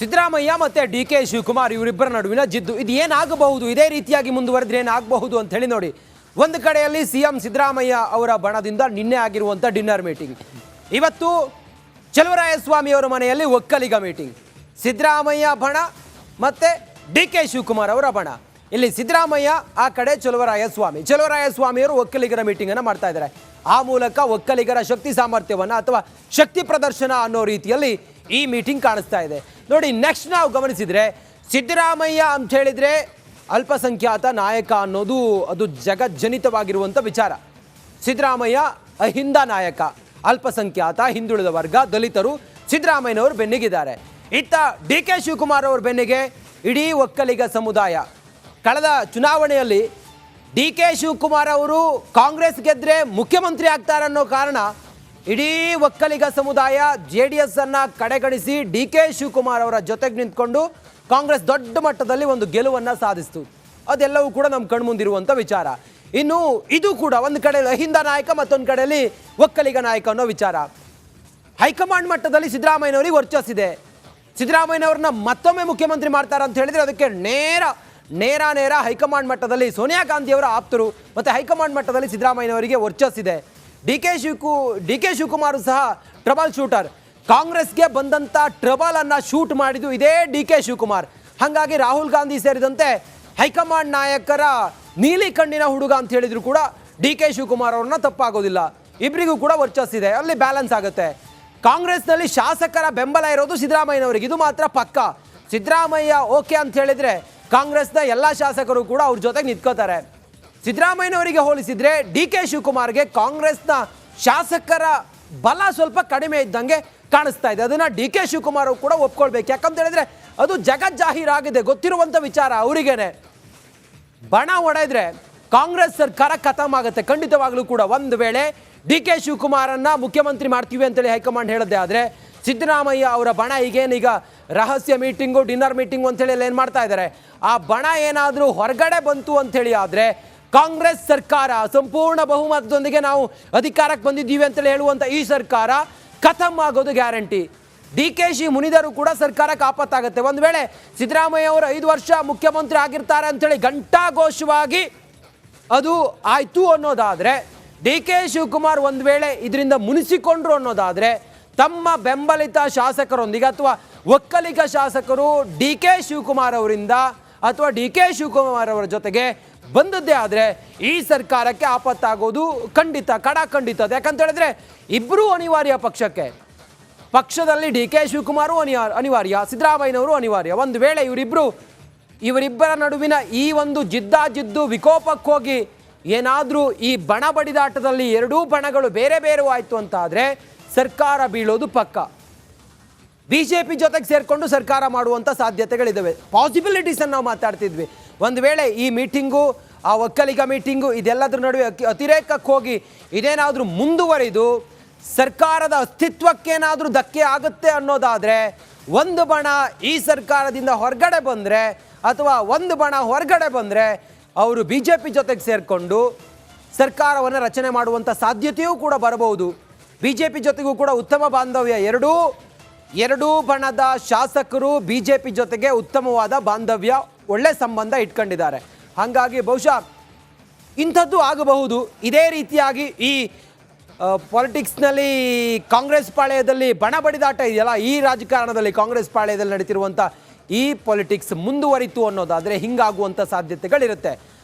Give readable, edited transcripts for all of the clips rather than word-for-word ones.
ಸಿದ್ದರಾಮಯ್ಯ ಮತ್ತು D K Shivakumar ಇವರಿಬ್ಬರ ನಡುವಿನ ಜಿದ್ದು ಇದು ಏನಾಗಬಹುದು, ಇದೇ ರೀತಿಯಾಗಿ ಮುಂದುವರೆದ್ರೆ ಏನಾಗಬಹುದು ಅಂತ ಹೇಳಿ ನೋಡಿ. ಒಂದು ಕಡೆಯಲ್ಲಿ ಸಿಎಂ ಸಿದ್ದರಾಮಯ್ಯ ಅವರ ಬಣದಿಂದ ನಿನ್ನೆ ಆಗಿರುವಂಥ ಡಿನ್ನರ್ ಮೀಟಿಂಗ್, ಇವತ್ತು ಚಲುವರಾಯಸ್ವಾಮಿ ಅವರ ಮನೆಯಲ್ಲಿ ಒಕ್ಕಲಿಗ ಮೀಟಿಂಗ್. ಸಿದ್ದರಾಮಯ್ಯ ಬಣ ಮತ್ತು ಡಿ ಕೆ ಶಿವಕುಮಾರ್ ಅವರ ಬಣ. ಇಲ್ಲಿ ಸಿದ್ದರಾಮಯ್ಯ ಆ ಕಡೆ ಚಲುವರಾಯಸ್ವಾಮಿಯವರು ಒಕ್ಕಲಿಗರ ಮೀಟಿಂಗನ್ನು ಮಾಡ್ತಾ ಇದ್ದಾರೆ. ಆ ಮೂಲಕ ಒಕ್ಕಲಿಗರ ಶಕ್ತಿ ಸಾಮರ್ಥ್ಯವನ್ನು ಅಥವಾ ಶಕ್ತಿ ಪ್ರದರ್ಶನ ಅನ್ನೋ ರೀತಿಯಲ್ಲಿ ಈ ಮೀಟಿಂಗ್ ಕಾಣಿಸ್ತಾ ಇದೆ ನೋಡಿ. ನೆಕ್ಸ್ಟ್ ನಾವು ಗಮನಿಸಿದರೆ ಸಿದ್ದರಾಮಯ್ಯ ಅಂತ ಹೇಳಿದರೆ ಅಲ್ಪಸಂಖ್ಯಾತ ನಾಯಕ ಅನ್ನೋದು ಅದು ಜಗಜ್ಜನಿತವಾಗಿರುವಂಥ ವಿಚಾರ. ಸಿದ್ದರಾಮಯ್ಯ ಅಹಿಂದ ನಾಯಕ, ಅಲ್ಪಸಂಖ್ಯಾತ, ಹಿಂದುಳಿದ ವರ್ಗ, ದಲಿತರು ಸಿದ್ದರಾಮಯ್ಯನವರು ಬೆನ್ನಿಗಿದ್ದಾರೆ. ಇತ್ತ ಡಿ ಕೆ ಶಿವಕುಮಾರ್ ಅವ್ರ ಬೆನ್ನಿಗೆ ಇಡೀ ಒಕ್ಕಲಿಗ ಸಮುದಾಯ. ಕಳೆದ ಚುನಾವಣೆಯಲ್ಲಿ ಡಿ ಕೆ ಶಿವಕುಮಾರ್ ಅವರು ಕಾಂಗ್ರೆಸ್ ಗೆದ್ದರೆ ಮುಖ್ಯಮಂತ್ರಿ ಆಗ್ತಾರೆ ಅನ್ನೋ ಕಾರಣ ಇಡೀ ಒಕ್ಕಲಿಗ ಸಮುದಾಯ JDS ಅನ್ನು ಕಡೆಗಣಿಸಿ ಡಿ ಕೆ ಶಿವಕುಮಾರ್ ಅವರ ಜೊತೆಗೆ ನಿಂತ್ಕೊಂಡು ಕಾಂಗ್ರೆಸ್ ದೊಡ್ಡ ಮಟ್ಟದಲ್ಲಿ ಒಂದು ಗೆಲುವನ್ನು ಸಾಧಿಸ್ತು. ಅದೆಲ್ಲವೂ ಕೂಡ ನಮ್ಮ ಕಣ್ಮುಂದಿರುವಂಥ ವಿಚಾರ. ಇನ್ನು ಇದು ಕೂಡ ಒಂದು ಕಡೆಯಲ್ಲಿ ಅಹಿಂದ ನಾಯಕ, ಮತ್ತೊಂದು ಕಡೆಯಲ್ಲಿ ಒಕ್ಕಲಿಗ ನಾಯಕ ಅನ್ನೋ ವಿಚಾರ. ಹೈಕಮಾಂಡ್ ಮಟ್ಟದಲ್ಲಿ ಸಿದ್ದರಾಮಯ್ಯನವರಿಗೆ ವರ್ಚಸ್ಸಿದೆ. ಸಿದ್ದರಾಮಯ್ಯನವ್ರನ್ನ ಮತ್ತೊಮ್ಮೆ ಮುಖ್ಯಮಂತ್ರಿ ಮಾಡ್ತಾರೆ ಅಂತ ಹೇಳಿದರೆ ಅದಕ್ಕೆ ನೇರ ಹೈಕಮಾಂಡ್ ಮಟ್ಟದಲ್ಲಿ ಸೋನಿಯಾ ಗಾಂಧಿಯವರ ಆಪ್ತರು ಮತ್ತು ಹೈಕಮಾಂಡ್ ಮಟ್ಟದಲ್ಲಿ ಸಿದ್ದರಾಮಯ್ಯನವರಿಗೆ ವರ್ಚಸ್ಸಿದೆ. ಡಿ ಕೆ ಶಿವಕುಮಾರ್ ಸಹ ಟ್ರಬಲ್ ಶೂಟರ್. ಕಾಂಗ್ರೆಸ್ಗೆ ಬಂದಂಥ ಟ್ರಬಲನ್ನು ಶೂಟ್ ಮಾಡಿದ್ದು ಇದೇ ಡಿ ಕೆ ಶಿವಕುಮಾರ್. ಹಾಗಾಗಿ ರಾಹುಲ್ ಗಾಂಧಿ ಸೇರಿದಂತೆ ಹೈಕಮಾಂಡ್ ನಾಯಕರ ನೀಲಿ ಕಣ್ಣಿನ ಹುಡುಗ ಅಂತ ಹೇಳಿದ್ರು ಕೂಡ ಡಿ ಕೆ ಶಿವಕುಮಾರ್ ಅವ್ರನ್ನ ತಪ್ಪಾಗೋದಿಲ್ಲ. ಇಬ್ಬರಿಗೂ ಕೂಡ ವರ್ಚಸ್ಸಿದೆ, ಅಲ್ಲಿ ಬ್ಯಾಲೆನ್ಸ್ ಆಗುತ್ತೆ. ಕಾಂಗ್ರೆಸ್ನಲ್ಲಿ ಶಾಸಕರ ಬೆಂಬಲ ಇರೋದು ಸಿದ್ದರಾಮಯ್ಯನವರಿಗೆ, ಇದು ಮಾತ್ರ ಪಕ್ಕ. ಸಿದ್ದರಾಮಯ್ಯ ಓಕೆ ಅಂತ ಹೇಳಿದರೆ ಕಾಂಗ್ರೆಸ್ನ ಎಲ್ಲ ಶಾಸಕರು ಕೂಡ ಅವ್ರ ಜೊತೆಗೆ ನಿಂತ್ಕೋತಾರೆ. ಸಿದ್ದರಾಮಯ್ಯನವರಿಗೆ ಹೋಲಿಸಿದರೆ ಡಿ ಕೆ ಶಿವಕುಮಾರ್ಗೆ ಕಾಂಗ್ರೆಸ್ನ ಶಾಸಕರ ಬಲ ಸ್ವಲ್ಪ ಕಡಿಮೆ ಇದ್ದಂಗೆ ಕಾಣಿಸ್ತಾ ಇದೆ. ಅದನ್ನು ಡಿ ಕೆ ಶಿವಕುಮಾರ್ ಕೂಡ ಒಪ್ಕೊಳ್ಬೇಕು. ಯಾಕಂತ ಹೇಳಿದ್ರೆ ಅದು ಜಗಜ್ಜಾಹೀರಾಗಿದೆ, ಗೊತ್ತಿರುವಂಥ ವಿಚಾರ ಅವರಿಗೇನೆ. ಬಣ ಹೊಡೆದ್ರೆ ಕಾಂಗ್ರೆಸ್ ಸರ್ಕಾರ ಖತಮ್ ಆಗುತ್ತೆ ಖಂಡಿತವಾಗ್ಲೂ ಕೂಡ. ಒಂದು ವೇಳೆ ಡಿ ಕೆ ಶಿವಕುಮಾರನ್ನ ಮುಖ್ಯಮಂತ್ರಿ ಮಾಡ್ತೀವಿ ಅಂತೇಳಿ ಹೈಕಮಾಂಡ್ ಹೇಳೋದೇ ಆದರೆ ಸಿದ್ದರಾಮಯ್ಯ ಅವರ ಬಣ ಈಗೇನೀಗ ರಹಸ್ಯ ಮೀಟಿಂಗು, ಡಿನ್ನರ್ ಮೀಟಿಂಗು ಅಂತೇಳಿ ಏನು ಮಾಡ್ತಾ ಇದ್ದಾರೆ, ಆ ಬಣ ಏನಾದರೂ ಹೊರಗಡೆ ಬಂತು ಅಂಥೇಳಿ ಆದರೆ ಕಾಂಗ್ರೆಸ್ ಸರ್ಕಾರ ಸಂಪೂರ್ಣ ಬಹುಮತದೊಂದಿಗೆ ನಾವು ಅಧಿಕಾರಕ್ಕೆ ಬಂದಿದ್ದೀವಿ ಅಂತೇಳಿ ಹೇಳುವಂಥ ಈ ಸರ್ಕಾರ ಖತಮ್ ಆಗೋದು ಗ್ಯಾರಂಟಿ. ಡಿ ಕೆ ಶಿ ಮುನಿದರು ಕೂಡ ಸರ್ಕಾರಕ್ಕೆ ಆಪತ್ತಾಗುತ್ತೆ. ಒಂದು ವೇಳೆ ಸಿದ್ದರಾಮಯ್ಯ ಅವರು 5 ವರ್ಷ ಮುಖ್ಯಮಂತ್ರಿ ಆಗಿರ್ತಾರೆ ಅಂಥೇಳಿ ಘಂಟಾಘೋಷವಾಗಿ ಅದು ಆಯಿತು ಅನ್ನೋದಾದರೆ, ಡಿ ಕೆ ಶಿವಕುಮಾರ್ ಒಂದು ವೇಳೆ ಇದರಿಂದ ಮುನಿಸಿಕೊಂಡ್ರು ಅನ್ನೋದಾದರೆ ತಮ್ಮ ಬೆಂಬಲಿತ ಶಾಸಕರೊಂದಿಗೆ ಅಥವಾ ಒಕ್ಕಲಿಗ ಶಾಸಕರು ಡಿ ಕೆ ಶಿವಕುಮಾರ್ ಅವರಿಂದ ಅಥವಾ ಡಿ ಕೆ ಶಿವಕುಮಾರ್ ಅವರ ಜೊತೆಗೆ ಬಂದದ್ದೇ ಆದರೆ ಈ ಸರ್ಕಾರಕ್ಕೆ ಆಪತ್ತಾಗೋದು ಖಂಡಿತ, ಖಂಡಿತ. ಯಾಕಂತ ಹೇಳಿದ್ರೆ ಇಬ್ಬರೂ ಅನಿವಾರ್ಯ ಪಕ್ಷದಲ್ಲಿ ಡಿ ಕೆ ಶಿವಕುಮಾರು ಅನಿವಾರ್ಯ, ಸಿದ್ದರಾಮಯ್ಯನವರು ಅನಿವಾರ್ಯ. ಒಂದು ವೇಳೆ ಇವರಿಬ್ಬರ ನಡುವಿನ ಈ ಒಂದು ಜಿದ್ದು ವಿಕೋಪಕ್ಕೆ ಹೋಗಿ ಏನಾದರೂ ಈ ಬಣ ಬಡಿದಾಟದಲ್ಲಿ ಎರಡೂ ಬಣಗಳು ಬೇರೆ ಆಯಿತು ಅಂತ ಆದರೆ ಸರ್ಕಾರ ಬೀಳೋದು ಪಕ್ಕ. BJP ಜೊತೆಗೆ ಸೇರಿಕೊಂಡು ಸರ್ಕಾರ ಮಾಡುವಂಥ ಸಾಧ್ಯತೆಗಳಿದ್ದಾವೆ. ಪಾಸಿಬಿಲಿಟೀಸನ್ನು ನಾವು ಮಾತಾಡ್ತಿದ್ವಿ. ಒಂದು ವೇಳೆ ಈ ಮೀಟಿಂಗು, ಆ ಒಕ್ಕಲಿಗ ಮೀಟಿಂಗು ಇದೆಲ್ಲದರ ನಡುವೆ ಅತಿರೇಕಕ್ಕೆ ಹೋಗಿ ಇದೇನಾದರೂ ಮುಂದುವರಿದು ಸರ್ಕಾರದ ಅಸ್ತಿತ್ವಕ್ಕೇನಾದರೂ ಧಕ್ಕೆ ಆಗುತ್ತೆ ಅನ್ನೋದಾದರೆ, ಒಂದು ಬಣ ಈ ಸರ್ಕಾರದಿಂದ ಹೊರಗಡೆ ಬಂದರೆ ಅಥವಾ ಒಂದು ಬಣ ಹೊರಗಡೆ ಬಂದರೆ ಅವರು BJP ಜೊತೆಗೆ ಸೇರಿಕೊಂಡು ಸರ್ಕಾರವನ್ನು ರಚನೆ ಮಾಡುವಂಥ ಸಾಧ್ಯತೆಯೂ ಕೂಡ ಬರಬಹುದು. BJP ಜೊತೆಗೂ ಕೂಡ ಉತ್ತಮ ಬಾಂಧವ್ಯ, ಎರಡೂ ಬಣದ ಶಾಸಕರು BJP ಜೊತೆಗೆ ಉತ್ತಮವಾದ ಬಾಂಧವ್ಯ, ಒಳ್ಳೆ ಸಂಬಂಧ ಇಟ್ಕೊಂಡಿದ್ದಾರೆ. ಹಾಗಾಗಿ ಬಹುಶಃ ಇಂಥದ್ದು ಆಗಬಹುದು. ಇದೇ ರೀತಿಯಾಗಿ ಈ ಪಾಲಿಟಿಕ್ಸ್ನಲ್ಲಿ ಕಾಂಗ್ರೆಸ್ ಪಾಳ್ಯದಲ್ಲಿ ಬಣ ಬಡಿದಾಟ ಇದೆಯಲ್ಲ, ಈ ರಾಜಕಾರಣದಲ್ಲಿ ಕಾಂಗ್ರೆಸ್ ಪಾಳ್ಯದಲ್ಲಿ ನಡೀತಿರುವಂಥ ಈ ಪಾಲಿಟಿಕ್ಸ್ ಮುಂದುವರಿತು ಅನ್ನೋದಾದರೆ ಹಿಂಗಾಗುವಂಥ ಸಾಧ್ಯತೆಗಳಿರುತ್ತೆ.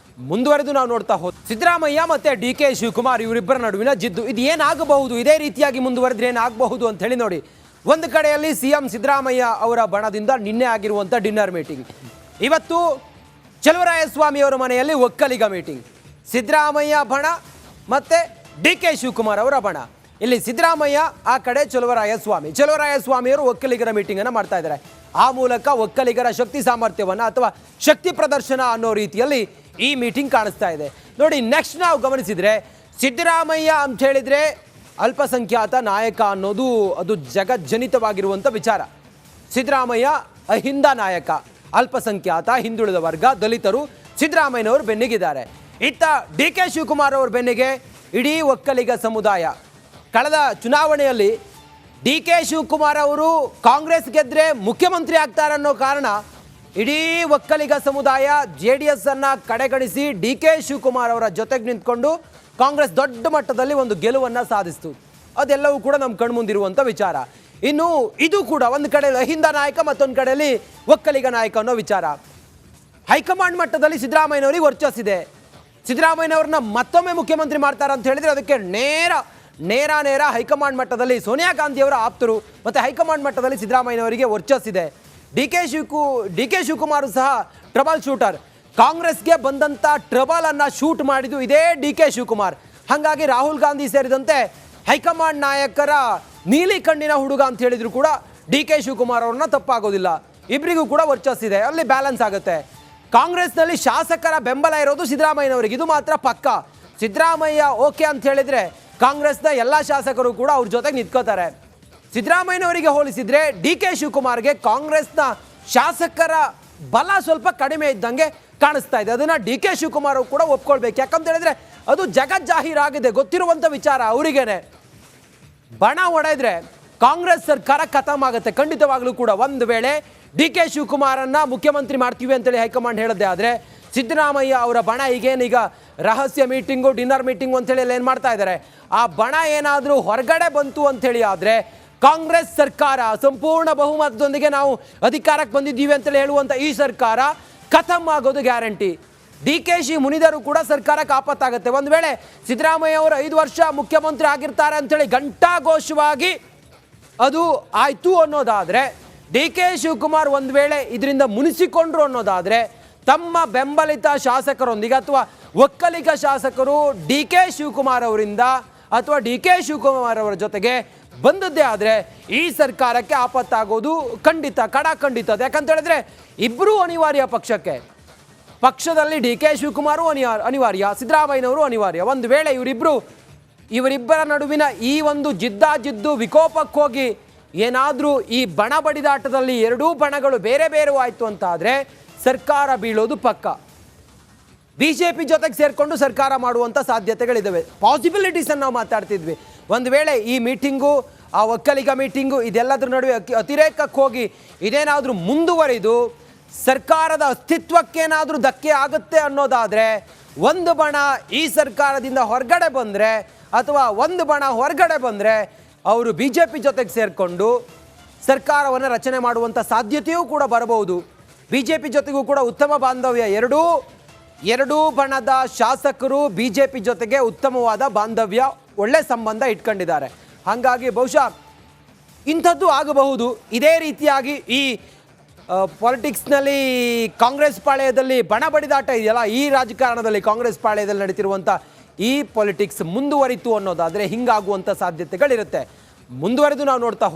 ಮುಂದುವರೆದು ನಾವು ನೋಡ್ತಾ ಹೋದ ಸಿದ್ದರಾಮಯ್ಯ ಮತ್ತು ಡಿ ಕೆ ಶಿವಕುಮಾರ್ ಇವರಿಬ್ಬರ ನಡುವಿನ ಜಿದ್ದು ಇದು ಏನಾಗಬಹುದು, ಇದೇ ರೀತಿಯಾಗಿ ಮುಂದುವರೆದ್ರೆ ಏನಾಗಬಹುದು ಅಂತ ಹೇಳಿ ನೋಡಿ. ಒಂದು ಕಡೆಯಲ್ಲಿ ಸಿಎಂ ಸಿದ್ದರಾಮಯ್ಯ ಅವರ ಬಣದಿಂದ ನಿನ್ನೆ ಆಗಿರುವಂಥ ಡಿನ್ನರ್ ಮೀಟಿಂಗ್, ಇವತ್ತು ಚಲುವರಾಯಸ್ವಾಮಿ ಅವರ ಮನೆಯಲ್ಲಿ ಒಕ್ಕಲಿಗ ಮೀಟಿಂಗ್. ಸಿದ್ದರಾಮಯ್ಯ ಬಣ ಮತ್ತು ಡಿ ಕೆ ಶಿವಕುಮಾರ್ ಅವರ ಬಣ. ಇಲ್ಲಿ ಸಿದ್ದರಾಮಯ್ಯ ಆ ಕಡೆ ಚಲುವರಾಯಸ್ವಾಮಿಯವರು ಒಕ್ಕಲಿಗರ ಮೀಟಿಂಗನ್ನು ಮಾಡ್ತಾ ಇದ್ದಾರೆ. ಆ ಮೂಲಕ ಒಕ್ಕಲಿಗರ ಶಕ್ತಿ ಸಾಮರ್ಥ್ಯವನ್ನು ಅಥವಾ ಶಕ್ತಿ ಪ್ರದರ್ಶನ ಅನ್ನೋ ರೀತಿಯಲ್ಲಿ ಈ ಮೀಟಿಂಗ್ ಕಾಣಿಸ್ತಾ ಇದೆ ನೋಡಿ. ನೆಕ್ಸ್ಟ್ ನಾವು ಗಮನಿಸಿದರೆ ಸಿದ್ದರಾಮಯ್ಯ ಅಂತ ಹೇಳಿದರೆ ಅಲ್ಪಸಂಖ್ಯಾತ ನಾಯಕ ಅನ್ನೋದು ಅದು ಜಗಜ್ಜನಿತವಾಗಿರುವಂಥ ವಿಚಾರ. ಸಿದ್ದರಾಮಯ್ಯ ಅಹಿಂದ ನಾಯಕ, ಅಲ್ಪಸಂಖ್ಯಾತ, ಹಿಂದುಳಿದ ವರ್ಗ, ದಲಿತರು ಸಿದ್ದರಾಮಯ್ಯನವರು ಬೆನ್ನಿಗಿದ್ದಾರೆ. ಇತ್ತ ಡಿ ಕೆ ಶಿವಕುಮಾರ್ ಅವ್ರ ಬೆನ್ನಿಗೆ ಇಡೀ ಒಕ್ಕಲಿಗ ಸಮುದಾಯ. ಕಳೆದ ಚುನಾವಣೆಯಲ್ಲಿ ಡಿ ಕೆ ಶಿವಕುಮಾರ್ ಅವರು ಕಾಂಗ್ರೆಸ್ ಗೆದ್ರೆ ಮುಖ್ಯಮಂತ್ರಿ ಆಗ್ತಾರೆ ಅನ್ನೋ ಕಾರಣ ಇಡೀ ಒಕ್ಕಲಿಗ ಸಮುದಾಯ JDS ಅನ್ನ ಕಡೆಗಣಿಸಿ ಡಿ ಕೆ ಶಿವಕುಮಾರ್ ಅವರ ಜೊತೆಗೆ ನಿಂತ್ಕೊಂಡು ಕಾಂಗ್ರೆಸ್ ದೊಡ್ಡ ಮಟ್ಟದಲ್ಲಿ ಒಂದು ಗೆಲುವನ್ನು ಸಾಧಿಸಿತು. ಅದೆಲ್ಲವೂ ಕೂಡ ನಮ್ಮ ಕಣ್ಮುಂದಿರುವಂಥ ವಿಚಾರ. ಇನ್ನು ಇದು ಕೂಡ ಒಂದು ಕಡೆ ಅಹಿಂದ ನಾಯಕ, ಮತ್ತೊಂದು ಕಡೆಯಲ್ಲಿ ಒಕ್ಕಲಿಗ ನಾಯಕ ಅನ್ನೋ ವಿಚಾರ. ಹೈಕಮಾಂಡ್ ಮಟ್ಟದಲ್ಲಿ ಸಿದ್ದರಾಮಯ್ಯನವರಿಗೆ ವರ್ಚಸ್ಸಿದೆ. ಸಿದ್ದರಾಮಯ್ಯನವ್ರನ್ನ ಮತ್ತೊಮ್ಮೆ ಮುಖ್ಯಮಂತ್ರಿ ಮಾಡ್ತಾರೆ ಅಂತ ಹೇಳಿದ್ರೆ ಅದಕ್ಕೆ ನೇರ ಹೈಕಮಾಂಡ್ ಮಟ್ಟದಲ್ಲಿ ಸೋನಿಯಾ ಗಾಂಧಿಯವರ ಆಪ್ತರು ಮತ್ತು ಹೈಕಮಾಂಡ್ ಮಟ್ಟದಲ್ಲಿ ಸಿದ್ದರಾಮಯ್ಯನವರಿಗೆ ವರ್ಚಸ್ಸಿದೆ. ಡಿ ಕೆ ಶಿವಕುಮಾರ್ ಸಹ ಟ್ರಬಲ್ ಶೂಟರ್. ಕಾಂಗ್ರೆಸ್ಗೆ ಬಂದಂಥ ಟ್ರಬಲ್ ಅನ್ನ ಶೂಟ್ ಮಾಡಿದ್ದು ಇದೇ ಡಿ ಕೆ ಶಿವಕುಮಾರ್. ಹಾಗಾಗಿ ರಾಹುಲ್ ಗಾಂಧಿ ಸೇರಿದಂತೆ ಹೈಕಮಾಂಡ್ ನಾಯಕರ ನೀಲಿ ಕಣ್ಣಿನ ಹುಡುಗ ಅಂತ ಹೇಳಿದ್ರು ಕೂಡ ಡಿ ಕೆ ಶಿವಕುಮಾರ್ ಅವ್ರನ್ನ ತಪ್ಪಾಗೋದಿಲ್ಲ. ಇಬ್ಬರಿಗೂ ಕೂಡ ವರ್ಚಸ್ಸಿದೆ, ಅಲ್ಲಿ ಬ್ಯಾಲೆನ್ಸ್ ಆಗುತ್ತೆ. ಕಾಂಗ್ರೆಸ್ನಲ್ಲಿ ಶಾಸಕರ ಬೆಂಬಲ ಇರೋದು ಸಿದ್ದರಾಮಯ್ಯನವರಿಗೆ, ಇದು ಮಾತ್ರ ಪಕ್ಕ. ಸಿದ್ದರಾಮಯ್ಯ ಓಕೆ ಅಂತ ಹೇಳಿದ್ರೆ ಕಾಂಗ್ರೆಸ್ನ ಎಲ್ಲ ಶಾಸಕರು ಕೂಡ ಅವ್ರ ಜೊತೆಗೆ ನಿಂತ್ಕೋತಾರೆ. ಸಿದ್ದರಾಮಯ್ಯನವರಿಗೆ ಹೋಲಿಸಿದ್ರೆ ಡಿ ಕೆ ಶಿವಕುಮಾರ್ಗೆ ಕಾಂಗ್ರೆಸ್ನ ಶಾಸಕರ ಬಲ ಸ್ವಲ್ಪ ಕಡಿಮೆ ಇದ್ದಂಗೆ ಕಾಣಿಸ್ತಾ ಇದೆ. ಅದನ್ನ ಡಿ ಕೆ ಶಿವಕುಮಾರ್ ಕೂಡ ಒಪ್ಕೊಳ್ಬೇಕು. ಯಾಕಂತ ಹೇಳಿದ್ರೆ ಅದು ಜಗಜ್ಜಾಹೀರಾಗಿದೆ, ಗೊತ್ತಿರುವಂಥ ವಿಚಾರ ಅವರಿಗೇನೆ. ಬಣ ಹೊಡೆದ್ರೆ ಕಾಂಗ್ರೆಸ್ ಸರ್ಕಾರ ಖತಮ್ ಆಗುತ್ತೆ ಖಂಡಿತವಾಗ್ಲೂ ಕೂಡ. ಒಂದು ವೇಳೆ ಡಿ ಕೆ ಶಿವಕುಮಾರನ್ನ ಮುಖ್ಯಮಂತ್ರಿ ಮಾಡ್ತೀವಿ ಅಂತೇಳಿ ಹೈಕಮಾಂಡ್ ಹೇಳದೆ ಆದರೆ ಸಿದ್ದರಾಮಯ್ಯ ಅವರ ಬಣ ಈಗ ರಹಸ್ಯ ಮೀಟಿಂಗು, ಡಿನ್ನರ್ ಮೀಟಿಂಗು ಅಂತೇಳಿ ಏನು ಮಾಡ್ತಾ ಇದ್ದಾರೆ, ಆ ಬಣ ಏನಾದರೂ ಹೊರಗಡೆ ಬಂತು ಅಂಥೇಳಿ ಆದರೆ ಕಾಂಗ್ರೆಸ್ ಸರ್ಕಾರ ಸಂಪೂರ್ಣ ಬಹುಮತದೊಂದಿಗೆ ನಾವು ಅಧಿಕಾರಕ್ಕೆ ಬಂದಿದ್ದೀವಿ ಅಂತೇಳಿ ಹೇಳುವಂಥ ಈ ಸರ್ಕಾರ ಖತಮ್ ಆಗೋದು ಗ್ಯಾರಂಟಿ. ಡಿ ಕೆ ಶಿ ಮುನಿದರು ಕೂಡ ಸರ್ಕಾರಕ್ಕೆ ಆಪತ್ತಾಗುತ್ತೆ. ಒಂದು ವೇಳೆ ಸಿದ್ದರಾಮಯ್ಯ ಅವರು 5 ವರ್ಷ ಮುಖ್ಯಮಂತ್ರಿ ಆಗಿರ್ತಾರೆ ಅಂತೇಳಿ ಘಂಟಾಘೋಷವಾಗಿ ಅದು ಆಯಿತು ಅನ್ನೋದಾದರೆ, ಡಿ ಕೆ ಶಿವಕುಮಾರ್ ಒಂದು ವೇಳೆ ಇದರಿಂದ ಮುನಿಸಿಕೊಂಡ್ರು ಅನ್ನೋದಾದರೆ ತಮ್ಮ ಬೆಂಬಲಿತ ಶಾಸಕರೊಂದಿಗೆ ಅಥವಾ ಒಕ್ಕಲಿಗ ಶಾಸಕರು ಡಿ ಕೆ ಶಿವಕುಮಾರ್ ಅವರಿಂದ ಅಥವಾ ಡಿ ಕೆ ಶಿವಕುಮಾರ್ ಅವರ ಜೊತೆಗೆ ಬಂದದ್ದೇ ಆದರೆ ಈ ಸರ್ಕಾರಕ್ಕೆ ಆಪತ್ತಾಗೋದು ಖಂಡಿತ, ಖಂಡಿತ. ಯಾಕಂತ ಹೇಳಿದ್ರೆ ಇಬ್ಬರೂ ಅನಿವಾರ್ಯ ಪಕ್ಷಕ್ಕೆ. ಪಕ್ಷದಲ್ಲಿ ಡಿ ಕೆ ಶಿವಕುಮಾರು ಅನಿವಾರ್ಯ, ಸಿದ್ದರಾಮಯ್ಯನವರು ಅನಿವಾರ್ಯ. ಒಂದು ವೇಳೆ ಇವರಿಬ್ಬರ ನಡುವಿನ ಈ ಒಂದು ಜಿದ್ದು ವಿಕೋಪಕ್ಕೆ ಹೋಗಿ ಏನಾದರೂ ಈ ಬಣ ಬಡಿದಾಟದಲ್ಲಿ ಎರಡೂ ಬಣಗಳು ಬೇರೆ ಆಯಿತು ಅಂತ ಆದರೆ ಸರ್ಕಾರ ಬೀಳೋದು ಪಕ್ಕ. BJP ಜೊತೆಗೆ ಸೇರಿಕೊಂಡು ಸರ್ಕಾರ ಮಾಡುವಂಥ ಸಾಧ್ಯತೆಗಳಿದ್ದಾವೆ. ಪಾಸಿಬಿಲಿಟೀಸನ್ನು ನಾವು ಮಾತಾಡ್ತಿದ್ವಿ. ಒಂದು ವೇಳೆ ಈ ಮೀಟಿಂಗು, ಆ ಒಕ್ಕಲಿಗ ಮೀಟಿಂಗು ಇದೆಲ್ಲದರ ನಡುವೆ ಅತಿರೇಕಕ್ಕೆ ಹೋಗಿ ಇದೇನಾದರೂ ಮುಂದುವರಿದು ಸರ್ಕಾರದ ಅಸ್ತಿತ್ವಕ್ಕೇನಾದರೂ ಧಕ್ಕೆ ಆಗುತ್ತೆ ಅನ್ನೋದಾದರೆ, ಒಂದು ಬಣ ಈ ಸರ್ಕಾರದಿಂದ ಹೊರಗಡೆ ಬಂದರೆ ಅಥವಾ ಒಂದು ಬಣ ಹೊರಗಡೆ ಬಂದರೆ ಅವರು BJP ಜೊತೆಗೆ ಸೇರಿಕೊಂಡು ಸರ್ಕಾರವನ್ನು ರಚನೆ ಮಾಡುವಂಥ ಸಾಧ್ಯತೆಯೂ ಕೂಡ ಬರಬಹುದು. BJP ಜೊತೆಗೂ ಕೂಡ ಉತ್ತಮ ಬಾಂಧವ್ಯ, ಎರಡೂ ಬಣದ ಶಾಸಕರು BJP ಜೊತೆಗೆ ಉತ್ತಮವಾದ ಬಾಂಧವ್ಯ, ಒಳ್ಳೆ ಸಂಬಂಧ ಇಟ್ಕೊಂಡಿದ್ದಾರೆ. ಹಾಗಾಗಿ ಬಹುಶಃ ಇಂಥದ್ದು ಆಗಬಹುದು. ಇದೇ ರೀತಿಯಾಗಿ ಈ ಪಾಲಿಟಿಕ್ಸ್ನಲ್ಲಿ ಕಾಂಗ್ರೆಸ್ ಪಾಳ್ಯದಲ್ಲಿ ಬಣ ಬಡಿದಾಟ ಇದೆಯಲ್ಲ, ಈ ರಾಜಕಾರಣದಲ್ಲಿ ಕಾಂಗ್ರೆಸ್ ಪಾಳ್ಯದಲ್ಲಿ ನಡೀತಿರುವಂಥ ಈ ಪಾಲಿಟಿಕ್ಸ್ ಮುಂದುವರಿತು ಅನ್ನೋದಾದರೆ ಹಿಂಗಾಗುವಂಥ ಸಾಧ್ಯತೆಗಳಿರುತ್ತೆ. ಮುಂದುವರೆದು ನಾವು ನೋಡ್ತಾ